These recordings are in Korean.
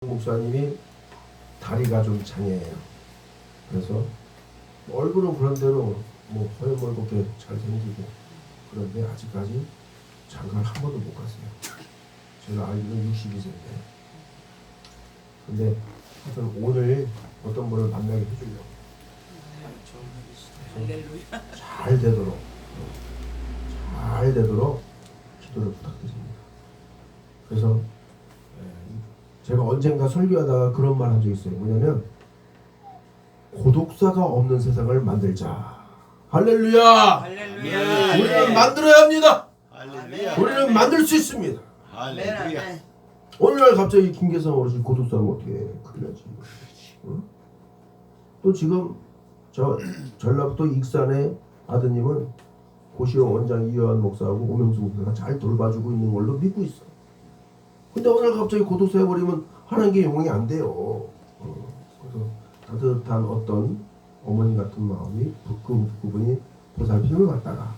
목사님이 다리가 좀 장애해요. 그래서 얼굴은 그런대로 뭐 허여멀겋게 잘생기고 그런데 아직까지 장가를 한 번도 못 갔어요. 제가 알기로는 62세인데. 근데 하여튼 오늘 어떤 분을 만나게 해주려고 잘 되도록 기도를 부탁드립니다. 그래서 제가 언젠가 설교하다가 그런 말 한 적 있어요. 뭐냐면 고독사가 없는 세상을 만들자. 할렐루야! 할렐루야! 우리는 만들어야 합니다. 할렐루야! 우리는 만들 수 있습니다. 할렐루야! 오늘날 갑자기 김계성 어르신 고독사하면 어떻게 해? 큰일 나지. 응? 또 지금 저 전라북도 익산의 아드님은 고시호 원장 이효한 목사하고 오명수 목사가 잘 돌봐주고 있는 걸로 믿고 있어. 근데 오늘 갑자기 고독사 해버리면 하나님께 영광이 안 돼요. 그래서 따뜻한 어떤 어머니 같은 마음이 그분이 보살핌을 받다가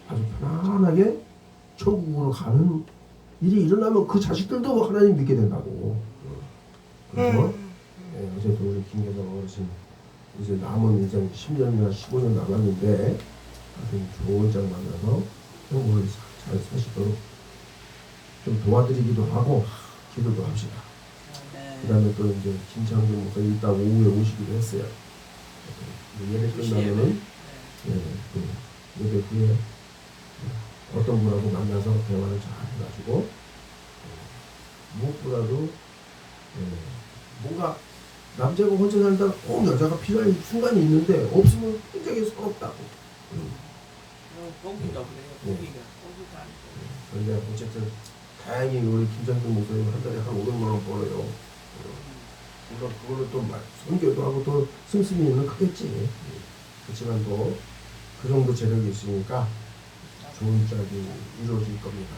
아주 편안하게 천국으로 가는 일이 일어나면 그 자식들도 하나님 믿게 된다고. 그래서 어제도 우리 김계성 어르신 이제 남은 인생 10년이나 15년 남았는데 하여튼 좋은 장 만나서 행복을 잘 사시도록 좀 도와드리기도 하고 기도도 합시다. 그 다음에 또 이제 김창준 목사 이따 오후에 오시기로 했어요. 예배 끝나면은 또 예배 후에 어떤 분하고 만나서 대화를 잘 해가지고 무엇보다도 뭔가 남자가 혼자 살다가 꼭 여자가 필요한 순간이 있는데 없으면 굉장히 서럽다고. 공기도 그래요. 공기가 그런데 어쨌든 다행히 우리 김장준 목사님 한 달에 한 500만 원 벌어요. 물론 그걸로 또 선교도 하고 또 승승이는 크겠지. 그렇지만 또 그 정도 재력이 있으니까 좋은 짝이 이루어질 겁니다.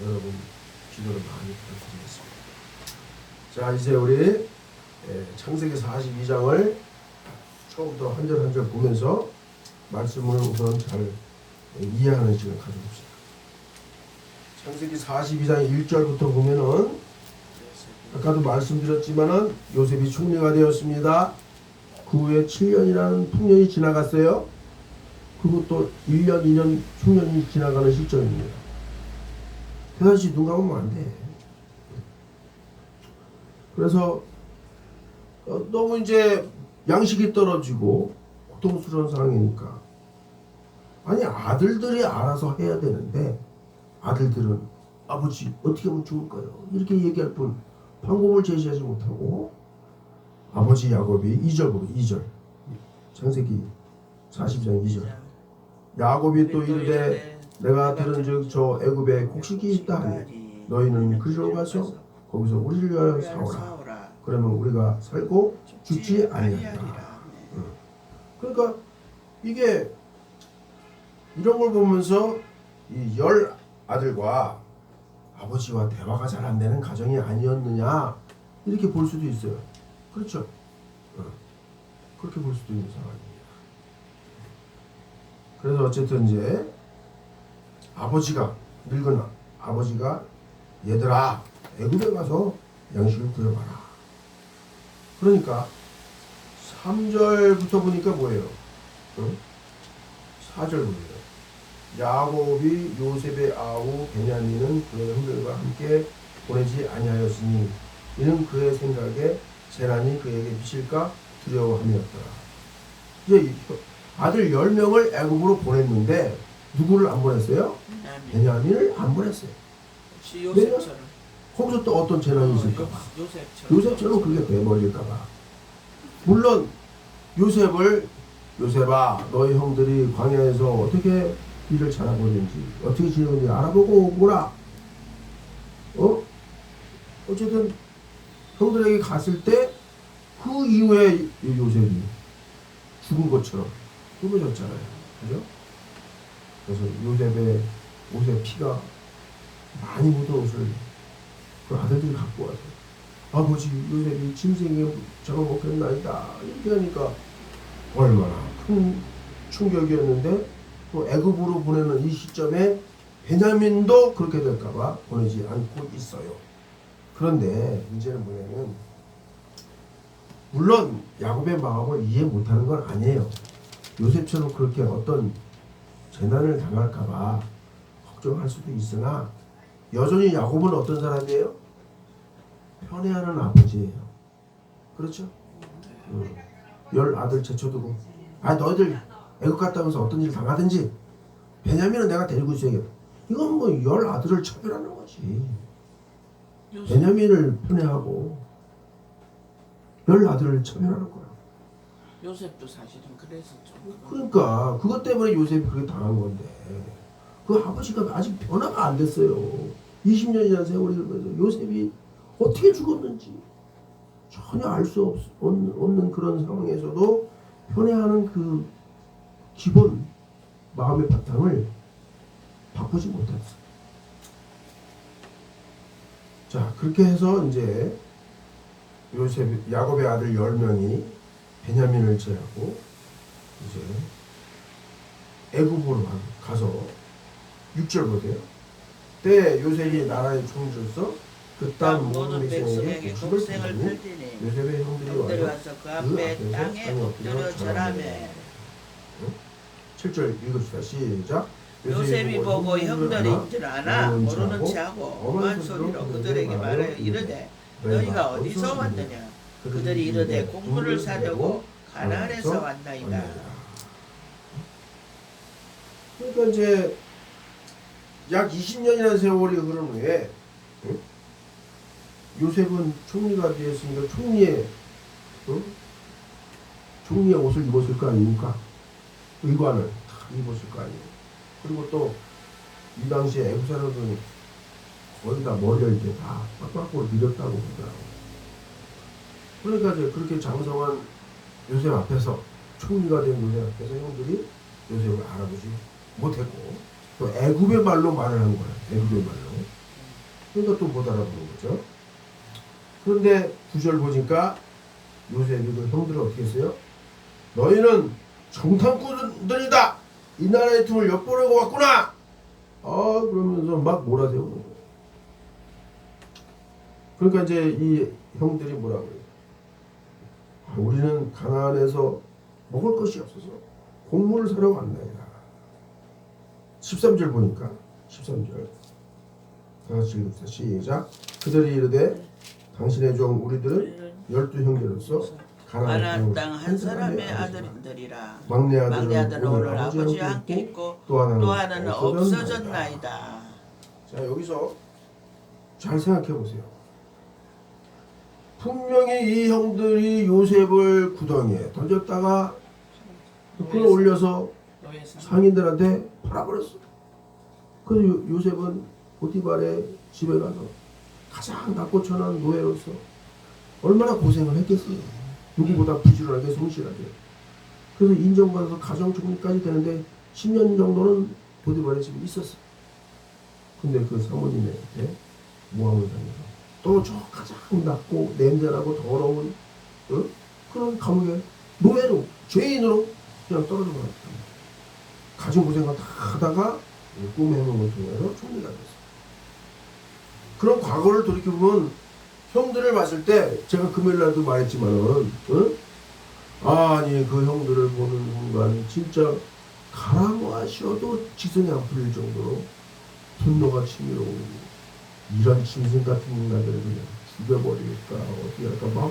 여러분 기도를 많이 부탁드리겠습니다. 자, 이제 우리 창세기 42장을 처음부터 한 절 한 절 보면서 말씀을 우선 잘 이해하는 시간을 가져봅시다. 창세기 42장 1절부터 보면은 아까도 말씀드렸지만은 요셉이 총리가 되었습니다. 그 후에 7년이라는 풍년이 지나갔어요. 그리고 또 1년, 2년 풍년이 지나가는 시점입니다. 대단히 눈 감으면 안 돼. 그래서 너무 이제 양식이 떨어지고 고통스러운 상황이니까 아니 아들들이 알아서 해야 되는데 아들들은 아버지 어떻게 하면 좋을까요? 이렇게 얘기할 뿐 방법을 제시하지 못하고 아버지 야곱이 2절 창세기 42장 2절 야곱이 또 이르되 내가 들은즉 저 애굽에 곡식이 있다 하니 너희는 그리로 가서 거기서 우리를 위하여 사오라. 그러면 우리가 살고 죽지 아니하리라. 그러니까 이게 이런 걸 보면서 이 10 아들과 아버지와 대화가 잘 안 되는 가정이 아니었느냐 이렇게 볼 수도 있어요. 그렇죠? 그렇게 볼 수도 있는 상황입니다. 그래서 어쨌든 이제 아버지가 늙은 아버지가 얘들아 애굽에 가서 양식을 구해봐라. 그러니까 3절부터 보니까 뭐예요? 4절 보세요. 야곱이 요셉의 아우 베냐민은 그의 형들과 함께 보내지 아니하였으니 이는 그의 생각에 재난이 그에게 미칠까 두려워함이었더라. 이제 아들 10명을 애굽으로 보냈는데 누구를 안 보냈어요? 베냐민을 안 보냈어요. 요셉처럼. 거기서 또 어떤 재난이 있을까봐. 요셉처럼 그게 돼버릴까봐. 물론 요셉아 너희 형들이 광야에서 어떻게 일을 잘하고 있는지 어떻게 지내는지 알아보고 오거라. 어쨌든 형들에게 갔을 때 그 이후에 요셉이 죽은 것처럼 뚫어졌잖아요. 그죠? 그래서 요셉의 옷에 피가 많이 묻은 옷을 그 아들들이 갖고 와서 아버지 요셉이 짐승에 잡아먹혔나이다 이렇게 하니까 얼마나 큰 충격이었는데 또 애굽으로 보내는 이 시점에 베냐민도 그렇게 될까봐 보내지 않고 있어요. 그런데 문제는 뭐냐면 물론 야곱의 마음을 이해 못하는 건 아니에요. 요셉처럼 그렇게 어떤 재난을 당할까봐 걱정할 수도 있으나 여전히 야곱은 어떤 사람이에요? 편애하는 아버지예요. 그렇죠? 10 아들 제쳐두고 너희들 애국 갔다 오면서 어떤 일 당하든지 베냐민은 내가 데리고 있어야겠다. 이건 뭐 10 아들을 차별하는 거지. 베냐민을 편애하고 10 아들을 차별하는 거야. 요셉도 사실은 그랬었죠. 그러니까 그것 때문에 요셉이 그렇게 당한 건데 그 아버지가 아직 변화가 안 됐어요. 20년이나 세월이 흘러서 요셉이 어떻게 죽었는지 전혀 알 수 없는 그런 상황에서도 편애하는 그 기본 마음의 바탕을 바꾸지 못했어. 자, 그렇게 해서 이제 야곱의 아들 10명이 베냐민을 제하고 이제 애굽으로 가서 6절 보세요. 때 요셉이 나라의 총주로서 그 땅 모든 백성에게 곡생을 주고 펼치니 요셉의 형들이 형들이 와서 와서 그 앞에 땅에 엎드려 절하매 7절 읽읍시다. 시작. 요셉이 보고 형들인 줄 아나 모르는 체하고 엄한 소리로 그들에게 말하여 이르되 너희가 어디서 왔느냐. 그들이 이르되 곡물을 사려고 가나안에서 왔나이다. 그러니까 이제 약 20년이라는 세월이 흐른 후에 요셉은 총리가 되었으니까 총리의 옷을 입었을 거 아닙니까? 의관을 다 입었을 거 아니에요. 그리고 또 이 당시에 애국 사람들은 거의 다 머리를 이렇게 다 빡빡으로 밀었다고 그러더라고요. 그러니까 이제 그렇게 장성한 요셉 앞에서 총리가 된 요셉 앞에서 형들이 요셉을 알아보지 못했고 또 애굽의 말로 말을 한 거야. 애굽의 말로. 그러니까 또 못 알아보는 거죠. 그런데 9절 보니까 요셉이 그 형들을 어떻게 했어요? 너희는 정탐꾼들이다. 이 나라의 틈을 엿보려고 왔구나. 그러면서 막 몰아세우는 거예요. 그러니까 이제 이 형들이 뭐라고 해요? 우리는 가나안에서 먹을 것이 없어서 곡물을 사러 왔나이다. 13절 보니까 13절 다 같이 읽읍시다. 시작. 그들이 이르되 당신의 종 우리들은 12 형제로서 가나안 땅 한 사람의 아들들이라. 막내 아들은 오늘 아버지와 함께 있고 또 하나는 없어졌나이다. 자, 여기서 잘 생각해 보세요. 분명히 이 형들이 요셉을 구덩이에 던졌다가 끌어올려서 상인들한테 팔아버렸어. 그래서 요셉은 보디발의 집에 가서 가장 낮고 천한 노예로서 얼마나 고생을 했겠어요. 누구보다 부지런하게 성실하게. 그래서 인정받아서 가정총리까지 되는데 10년 정도는 보디발의 집에 있었어. 근데 그 사모님한테 모함을 당해서 또 저 가장 낮고 냄새나고 더러운 그런 감옥에 노예로 죄인으로 그냥 떨어져 버렸다. 가진 고생을 다 하다가 꿈의 해몽을 통해서 총리가 됐어. 그런 과거를 돌이켜보면 형들을 봤을 때 제가 금요일날도 말했지만은 아니 그 형들을 보는 순간 진짜 가라마셔도 지성이 안 풀릴 정도로 분노가 치밀어오고 이런 짐승 같은 인간들을 그냥 죽여버릴까 어떻게 할까 막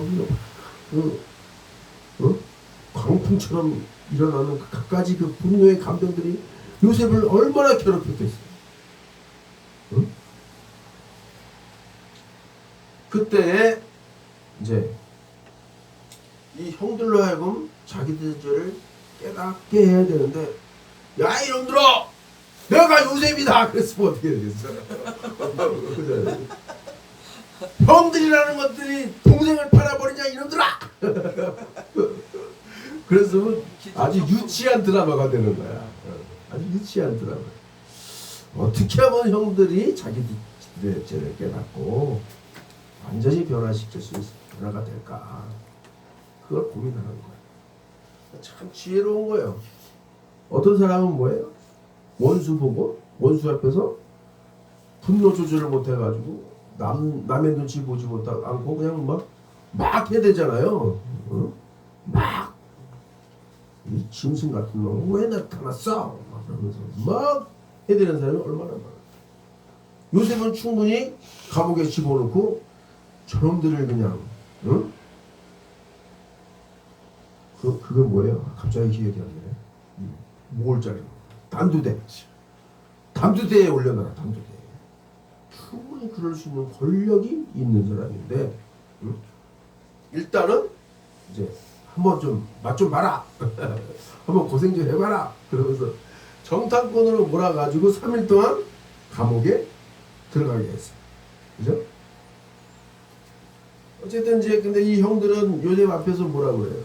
광풍처럼 일어나는 그 갖가지 그 분노의 감정들이 요셉을 얼마나 괴롭혔겠어요. 그때 이제 이 형들로 하여금 자기들 죄를 깨닫게 해야 되는데 야 이놈들아 내가 요셉이다 그랬으면 어떻게 되겠어. 형들이라는 것들이 동생을 팔아버리냐 이놈들아. 그래서 아주 유치한 드라마가 되는 거야. 아주 유치한 드라마. 어떻게 하면 형들이 자기들의 죄를 깨닫고 완전히 변화시킬 수 있어. 변화가 될까? 그걸 고민하는 거야. 참 지혜로운 거예요. 어떤 사람은 뭐예요? 원수 보고 원수 앞에서 분노 조절을 못 해가지고 남의 눈치 보지 않고 그냥 막 해대잖아요. 이 짐승 같은 놈 왜 나타났어? 막 그러면서 막 해대는 사람이 얼마나 많아. 요셉은 충분히 감옥에 집어넣고 저놈들을 그냥 그거 뭐예요? 갑자기 기억이 안 나네. 5월짜리 담두대에 올려놔라. 담두대. 충분히 그럴 수 있는 권력이 있는 사람인데 일단은 이제 한번 좀 맛 좀 봐라. 한번 고생 좀 해봐라. 그러면서 정탐꾼으로 몰아가지고 3일 동안 감옥에 들어가게 했어요. 그죠? 어쨌든 이제 근데 이 형들은 요셉 앞에서 뭐라 그래요?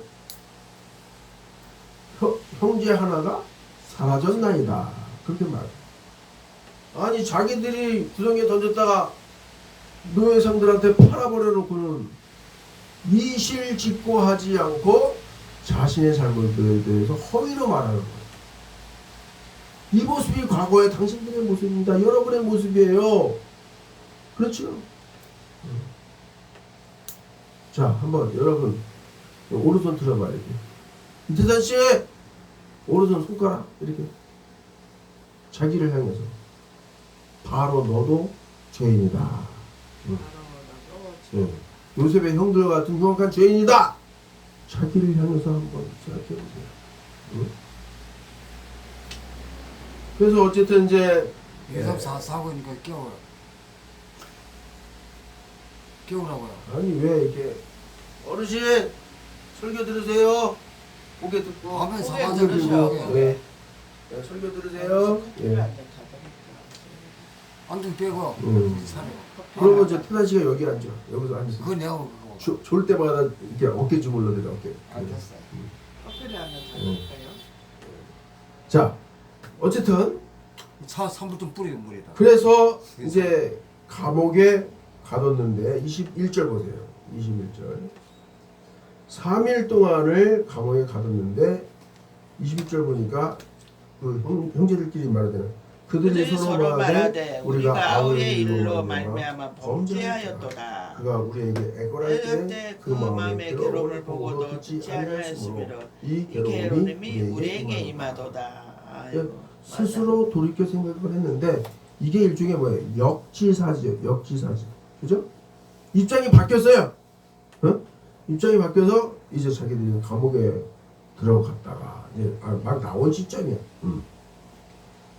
형제 하나가 사라졌나이다. 그렇게 말해요. 아니 자기들이 구덩이에 던졌다가 노예상들한테 팔아버려놓고는 이실직고하지 않고 자신의 잘못들에 대해서 허위로 말하는 거예요. 이 모습이 과거의 당신들의 모습입니다. 여러분의 모습이에요. 그렇죠? 자, 한번 여러분 오른손 들어봐야 돼. 이태산 씨, 오른손 손가락 이렇게 자기를 향해서 바로 너도 죄인이다. 네. 요셉의 형들 같은 흉악한 죄인이다. 자기를 향해서 한번 생각해보세요. 응? 그래서 어쨌든 이제 요셉 사고니까 깨우라고요. 아니 왜 이렇게 어르신 설교 들으세요. 고개 듣고 밤에 고개 사과절 들으셔. 들고 네. 네, 설교 들으세요. 예. 안경 빼고 사려. 그러면 저 태단 씨가 여기 앉아. 여기서 앉으세요. 그거 내가 그거. 졸 때마다 이렇게 어깨 주물러드려 어깨. 알겠어요. 커피를 하나 달릴까요? 자, 어쨌든 차 선물 좀 뿌리고 물에다. 그래서 이제 감옥에 가뒀는데 21절 보세요. 21절. 3일 동안을 감옥에 가뒀는데 21절 보니까 그 형제들끼리 말하잖아요. 그들이 서로 말하되 우리가 아우의 일로 말미암아 범죄하였도다. 그가 우리에게 애걸할 때 그 마음의 괴로움을 보고도 듣지 아니하였으므로 이 괴로움이 우리에게 임하도다. 스스로 돌이켜 생각을 했는데 이게 일종의 뭐예요? 역지사지죠. 역지사지. 그죠? 입장이 바뀌었어요. 어? 입장이 바뀌어서 이제 자기들이 감옥에 들어갔다가 이제 막 나온 시점이야.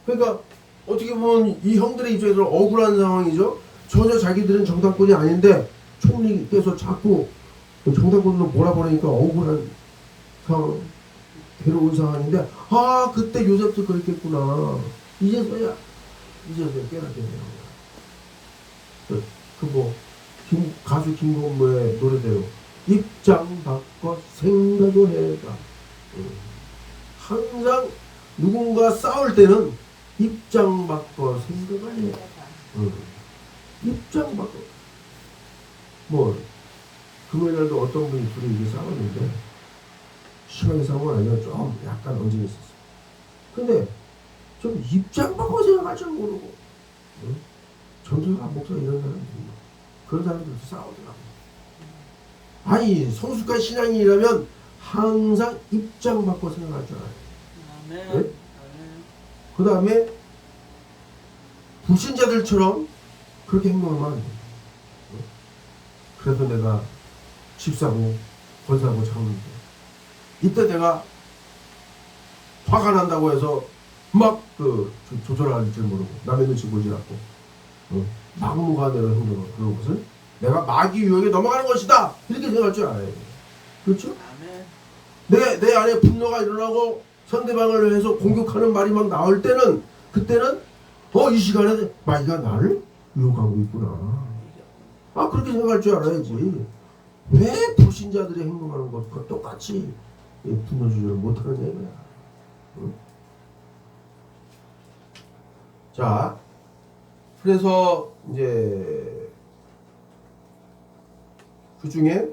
그러니까 어떻게 보면 이 형들의 입장에서 억울한 상황이죠. 전혀 자기들은 정당권이 아닌데 총리께서 자꾸 정당권으로 몰아버리니까 억울한 상황, 괴로운 상황인데 그때 요셉도 그랬겠구나. 이제서야 깨닫겠네요. 가수 김건모의 노래대로 입장 바꿔 생각을 해라. 항상 누군가 싸울 때는 입장 바꿔 생각을 해. 입장 바꿔. 금요일날도 어떤 분이 둘이 이렇게 싸웠는데 심하게 싸운 건 아니라 좀 약간 언쟁이 있었어. 근데 좀 입장 바꿔 생각할 줄 모르고 전도사 목사 이런 사람들이 그런 사람들도 싸우더라고. 아니 성숙한 신앙인이라면 항상 입장 바꿔 생각할 줄 알아요. 네? 그 다음에 불신자들처럼 그렇게 행동하면 안 돼. 그래서 내가 집 사고 건 사고 참는데 이때 내가 화가 난다고 해서 막 조절할 줄 모르고 남의 눈치 보지 않고 막무가내로 행동을 그런 것은 내가 마귀 유혹에 넘어가는 것이다 이렇게 생각할 줄 알아요. 그렇죠? 내 안에 분노가 일어나고 상대방을 해서 공격하는 말이 막 나올 때는 그때는 이 시간에 마귀가 나를 유혹하고 있구나. 그렇게 생각할 줄 알아야지. 왜 불신자들이 행동하는 것과 똑같이 분노 조절을 못하는 얘기야. 응? 자, 그래서 이제 그 중에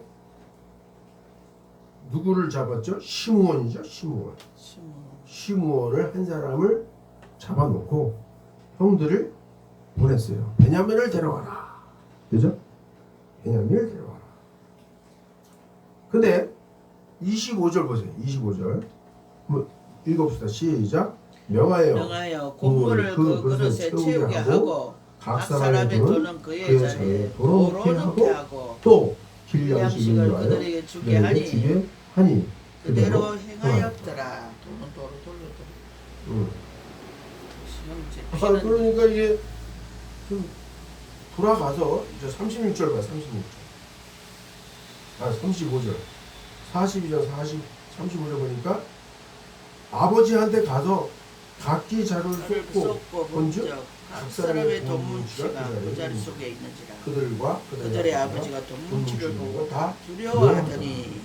누구를 잡았죠? 시므온이죠. 시므온을 한 사람을 잡아놓고 형들을 보냈어요. 베냐민을 데려와라. 그죠? 베냐민을 데려와라. 근데 25절 보세요. 25절. 뭐 읽어봅시다. 시작. 명하여 곡물을 그 그릇에 채우게 하고 각 사람의 돈은 그의 자리에 도로 놓게 하고 또 길양식을 그들에게 주게 하니 그대로 그대로 행하였더라. 돈은 도로 돌려드려. 형제 피는 그러니까 이게 좀 돌아가서 이제 36절 봐. 36절. 아 35절. 42절 35절 보니까 아버지한테 가서 각기 자루를 쏟고 본즉 각 사람의 돈 뭉치가 그 자리 속에 있는지라. 그들과 그들의 아버지가 돈 뭉치를 보고 다 두려워하더니.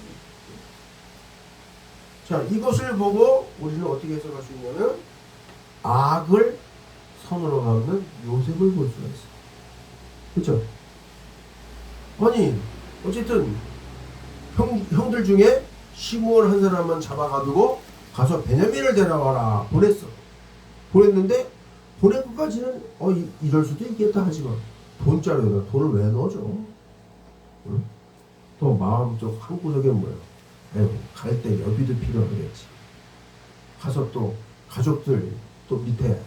자, 이것을 보고 우리는 어떻게 해석할 수 있냐면 악을 선으로 갚는 요셉을 볼 수가 있어요. 그렇죠? 아니 어쨌든 형들 중에 시므온 한 사람만 잡아가지고 가서 베냐민을 데려와라 보냈는데 보낸 것까지는 이럴 수도 있겠다 하지만 돈자리에다 돈을 왜 넣어줘? 응? 또 마음속 한구석에 뭐예요? 갈 때 여비도 필요하겠지. 가서 또 가족들 또 밑에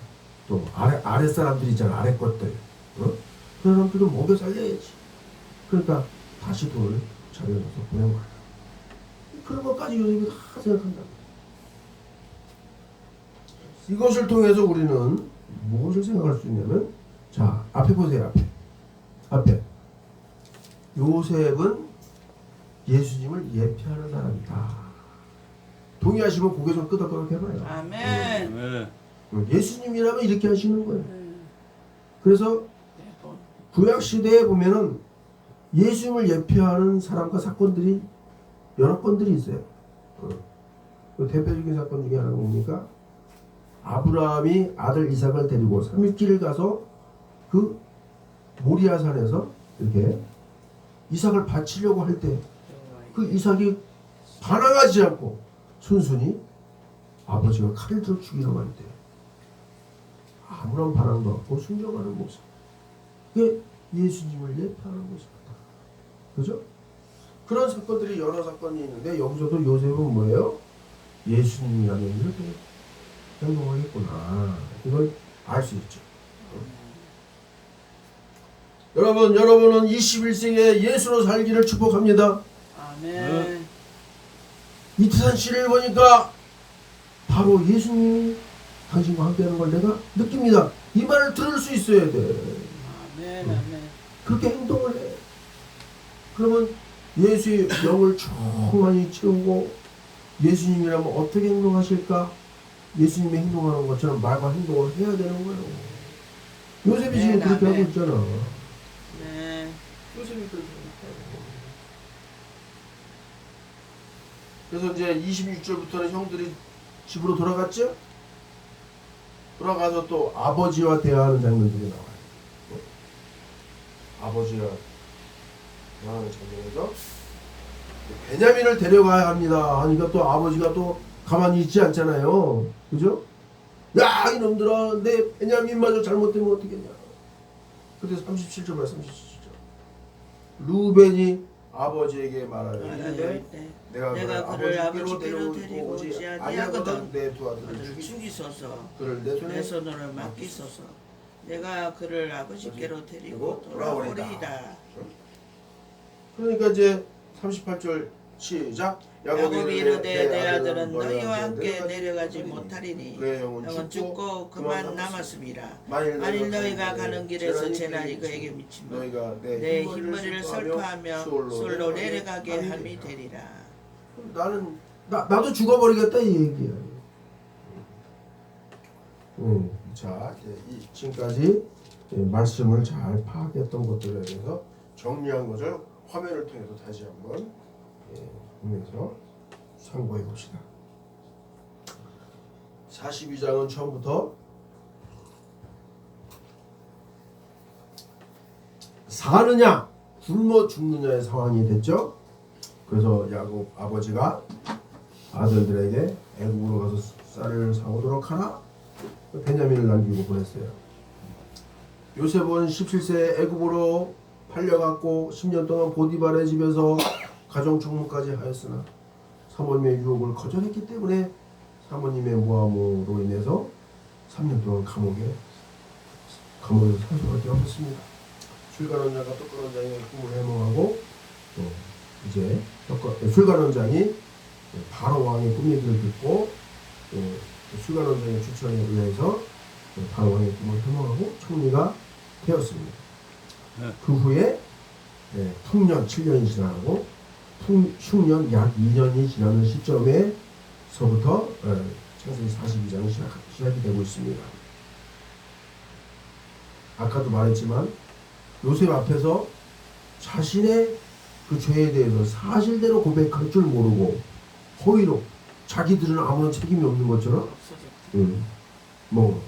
또 아래 사람들 있잖아. 아래 것들. 그 사람들도 먹여 살려야지. 그러니까 다시 돈을 자리에 넣어서 보낸 거야. 그런 것까지 요셉이 다 생각한다. 이것을 통해서 우리는 무엇을 생각할 수 있냐면 자 앞에 보세요. 앞에 요셉은 예수님을 예표하는 사람이다. 동의하시면 고개 좀 끄덕끄덕 해봐요. 아멘. 예수님이라면 이렇게 하시는 거예요. 그래서 구약 시대에 보면은 예수님을 예표하는 사람과 사건들이 여러 건들이 있어요. 그 대표적인 사건 중에 하나가 뭡니까? 아브라함이 아들 이삭을 데리고 3일길을 가서 그 모리아산에서 이렇게 이삭을 바치려고 할 때 그 이삭이 반항하지 않고 순순히 아버지가 칼을 들어 죽이려고 할 때 아무런 반항도 없고 순종하는 모습. 그게 예수님을 예표하는 모습이다. 그죠? 그런 사건들이 여러 사건이 있는데 여기서도 요셉은 뭐예요? 예수님이라면 이렇게 행동하겠구나. 이걸 알 수 있죠. 여러분은 21세기에 예수로 살기를 축복합니다. 아멘. 이태산 씨를 보니까 바로 예수님이 당신과 함께하는 걸 내가 느낍니다. 이 말을 들을 수 있어야 돼. 아멘. 그렇게 행동을 해. 그러면 예수의 영을 충만히 채우고 예수님이라면 어떻게 행동하실까? 예수님이 행동하는 것처럼 말과 행동을 해야 되는 거예요. 요셉이 지금 그렇게 하고 있잖아. 네. 요셉이 그렇게 하고 있잖아. 그래서 이제 26절부터는 형들이 집으로 돌아갔죠? 돌아가서 또 아버지와 대화하는 장면들이 나와요. 아버지와 대화하는 장면에서 베냐민을 데려가야 합니다 하니까 또 아버지가 또 가만히 있지 않잖아요. 그죠? 야 이놈들아 내 베냐민마저 잘못되면 어떻겠냐. 그때 37절 말 37절 루벤이 아버지에게 말하였는데 내가 그를 아버지께로 데리고 오지 아니하거든 내 두 아들을 죽이소서. 그를 내 손으로 맡기소서. 내가 그를 아버지께로 데리고 돌아오리이다. 그러니까 이제 38절 시작. 야곱이 이르되 내 아들은 너희와 함께 내려가지 못하리니 그의 영은 죽고 그만 남았음이라. 만일 너희가 가는 길에서 재난이 그에게 미치면 내 흰머리를 설파하며 솔로 내려가게 함이 되리라. 나도 죽어버리겠다 이 얘기야. 자 이제 지금까지 말씀을 잘 파악했던 것들에 대해서 정리한 것을 화면을 통해서 다시 한번 보면서 참고해 봅시다. 42장은 처음부터 사느냐 굶어 죽느냐의 상황이 됐죠. 그래서 야곱 아버지가 아들들에게 애굽으로 가서 쌀을 사오도록 하라. 베냐민을 남기고 보냈어요. 요셉은 17세에 애굽으로 팔려갖고 10년 동안 보디발의 집에서 가정 총무까지 하였으나 사모님의 유혹을 거절했기 때문에 사모님의 모함으로 인해서 3년 동안 감옥에서 살 수밖에 없었습니다. 술관원장과 떡관원장의 꿈을 해몽하고 이제 술관원장이 바로 왕의 꿈 얘기를 듣고 술관원장의 추천에 의해서 바로 왕의 꿈을 해몽하고 총리가 되었습니다. 그 후에 풍년 7년이 지나고 흉년 약 2년이 지나는 시점에서부터 창세기 42장이 시작이 되고 있습니다. 아까도 말했지만 요셉 앞에서 자신의 그 죄에 대해서 사실대로 고백할 줄 모르고 허위로 자기들은 아무런 책임이 없는 것처럼 뭐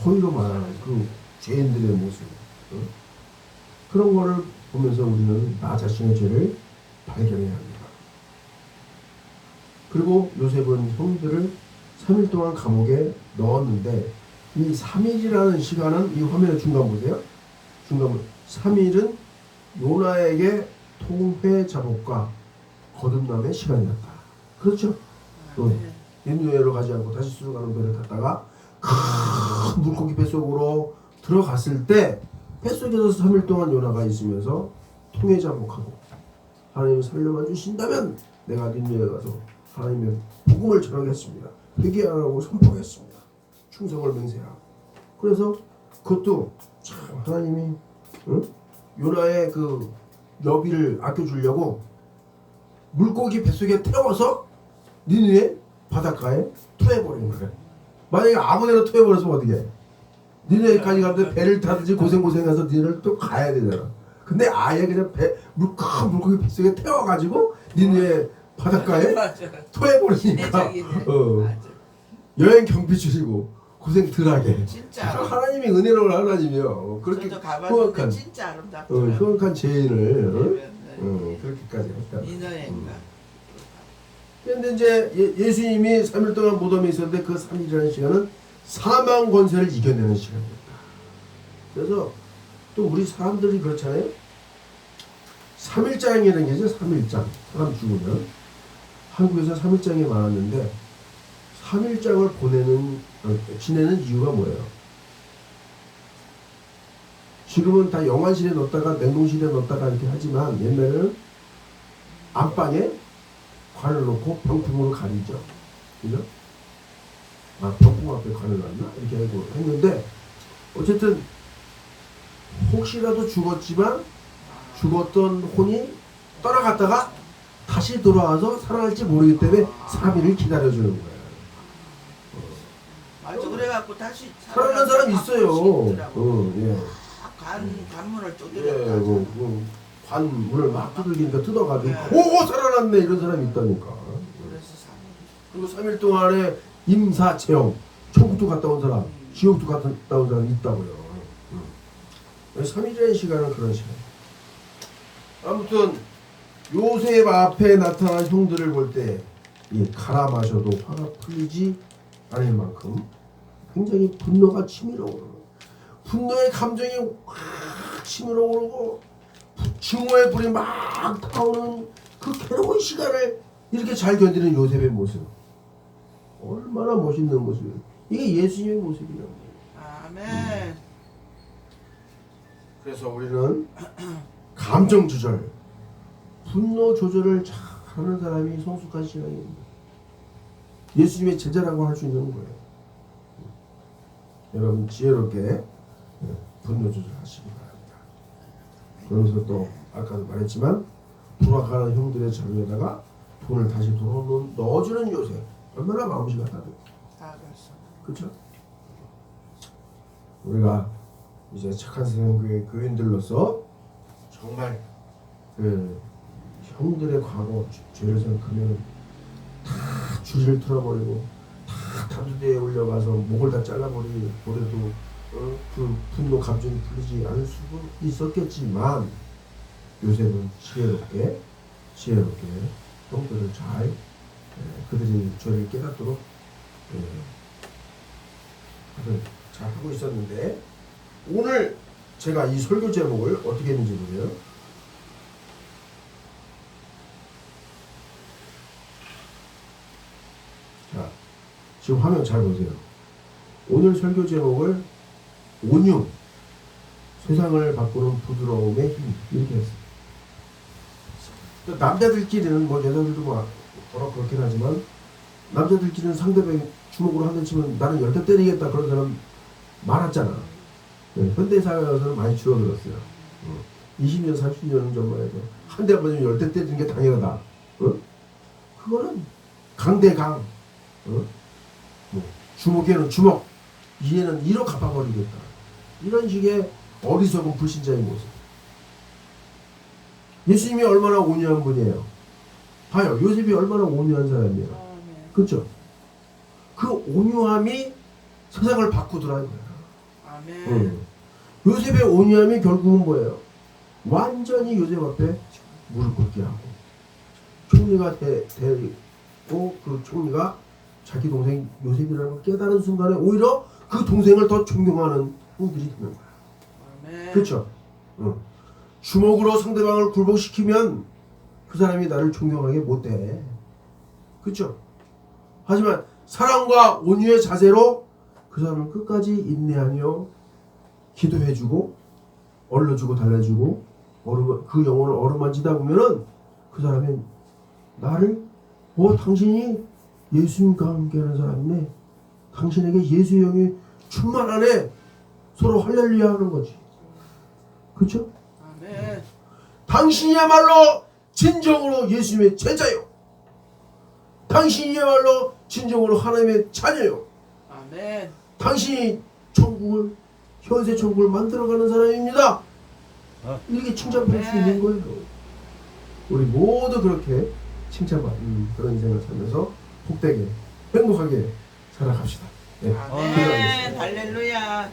허위로 말하는 그 죄인들의 모습 그런 거를 보면서 우리는 나 자신의 죄를 발견해야 합니다. 그리고 요셉은 형들을 3일 동안 감옥에 넣었는데 이 3일이라는 시간은 이 화면의 중간 보세요. 중간 3일은 요나에게 통회 작업과 거듭남의 시간이었다. 그렇죠? 니느웨로 가지 않고 다시 수르가는 배를 탔다가 큰 물고기 뱃속으로 들어갔을 때 뱃속에서 3일 동안 요나가 있으면서 통회 작업하고 하나님이 살려만 주신다면 내가 니느웨에 가서 하나님의 복음을 전하겠습니다. 회개하라고 선포했습니다. 충성을 맹세하고. 그래서 그것도 참 하나님이 요나의 그 여비를 아껴주려고 물고기 뱃속에 태워서 니느웨 바닷가에 토해버리는 거예요. 만약에 아무데나 토해버렸으면 어떻게 해? 니느웨까지 가는데 배를 타든지 고생해서 니느웨를 또 가야 되잖아. 근데 아예 그냥 큰 물고기 뱃속에 태워가지고 니느웨 바닷가에 토해버리니까 여행 경비 줄이고 고생 덜하게. 진짜 하나님이 은혜로운 하나님이요. 그렇게 가봤는데 진짜 아름답더라. 흉악한 죄인을 그렇게까지 했다. 니너인가. 그런데 이제 예수님이 3일 동안 무덤에 있었는데 그 3일이라는 시간은 사망 권세를 이겨내는 시간이었다. 그래서 또 우리 사람들이 그렇잖아요. 3일장이라는 게 있어요. 3일장. 사람 죽으면 한국에서 3일장이 많았는데 3일장을 지내는 이유가 뭐예요? 지금은 다 영안실에 넣었다가 냉동실에 넣었다가 이렇게 하지만 옛날에는 안방에 관을 놓고 병풍으로 가리죠. 그죠? 아, 병풍 앞에 관을 놨나? 이렇게 하고 했는데 어쨌든 혹시라도 죽었지만 죽었던 혼이 떠나갔다가 다시 돌아와서 살아날지 모르기 때문에 3일을 기다려주는 거예요. 맞아. 그래갖고 다시 살아난 사람 있어요. 예. 관문을 예, 두드렸다. 관문을 막 두들기니까 뜯어가지고 오 살아났네 이런 사람이 있다니까. 그래서 3일. 그리고 3일 동안에 임사체험 천국도 갔다 온 사람 지옥도 갔다 온 사람이 있다고요. 3일이라는 시간은 그런 시간. 아무튼 요셉 앞에 나타난 형들을 볼 때 이 갈아 마셔도 화가 풀리지 않을 만큼 굉장히 분노가 치밀어 오르고 분노의 감정이 확 치밀어 오르고 증오의 불이 막 타오르는 그 괴로운 시간을 이렇게 잘 견디는 요셉의 모습 얼마나 멋있는 모습이에요. 이게 예수님의 모습이에요. 아멘. 그래서 우리는 감정 조절, 분노 조절을 잘 하는 사람이 성숙한 신앙입니다. 예수님의 제자라고 할 수 있는 거예요. 여러분 지혜롭게 분노 조절하시기 바랍니다. 그러면서 또 아까도 말했지만 돌아가는 형들의 자료에다가 돈을 다시 넣어주는 요셉 얼마나 마음씨가 다르고 다 그랬어. 그렇죠? 우리가 이제 착한 세상교회 교인들로서 정말 그 형들의 과거 죄를 생각하면 다 줄을 틀어버리고 다 다두대에 올려가서 목을 다 잘라버리도 그 분노 감정이 풀리지 않을 수도 있었겠지만 요셉은 지혜롭게 형들을 잘 그들이 죄를 깨닫도록 잘 하고 있었는데 오늘 제가 이 설교 제목을 어떻게 했는지 보세요. 자, 지금 화면 잘 보세요. 오늘 설교 제목을 온유, 세상을 바꾸는 부드러움의 힘 이렇게 했어요. 남자들끼리는 뭐 여자들도 뭐 그렇긴 하지만 남자들끼리는 상대방이 주먹으로 한 대 치면 나는 10대 때리겠다 그런 사람 많았잖아. 네, 현대사회에서는 많이 줄어들었어요. 20년, 30년 전만 해도 한 대 맞으면 10대 때리는 게 당연하다. 그거는 강대강. 뭐 주먹에는 주먹, 이에는 이로 갚아버리겠다. 이런 식의 어리석은 불신자의 모습. 예수님이 얼마나 온유한 분이에요. 봐요. 요셉이 얼마나 온유한 사람이에요. 아멘. 그렇죠? 그 온유함이 세상을 바꾸더라고요. 아멘. 요셉의 온유함이 결국은 뭐예요? 완전히 요셉 앞에 무릎 꿇게 하고 총리가 되고 그 총리가 자기 동생 요셉이라는 걸 깨달은 순간에 오히려 그 동생을 더 존경하는 분들이 되는 거야. 아멘. 그렇죠? 주먹으로 상대방을 굴복시키면 그 사람이 나를 존경하게 못해. 그렇죠? 하지만 사랑과 온유의 자세로 그 사람을 끝까지 인내하며 기도해주고 얼러주고 달래주고 그 영혼을 어루만지다 보면은 그 사람이 나를 당신이 예수님과 함께하는 사람이네. 당신에게 예수의 영이 충만하네. 서로 할렐루야 하는 거지. 그렇죠? 아멘. 당신이야말로 진정으로 예수님의 제자요. 당신이야말로 진정으로 하나님의 자녀요. 아멘. 당신이 천국을 현세 천국을 만들어가는 사람입니다. 이렇게 칭찬할 수 있는 거예요. 우리 모두 그렇게 칭찬받는 그런 인생을 살면서 복되게 행복하게 살아갑시다. 네. 아멘. 할렐루야.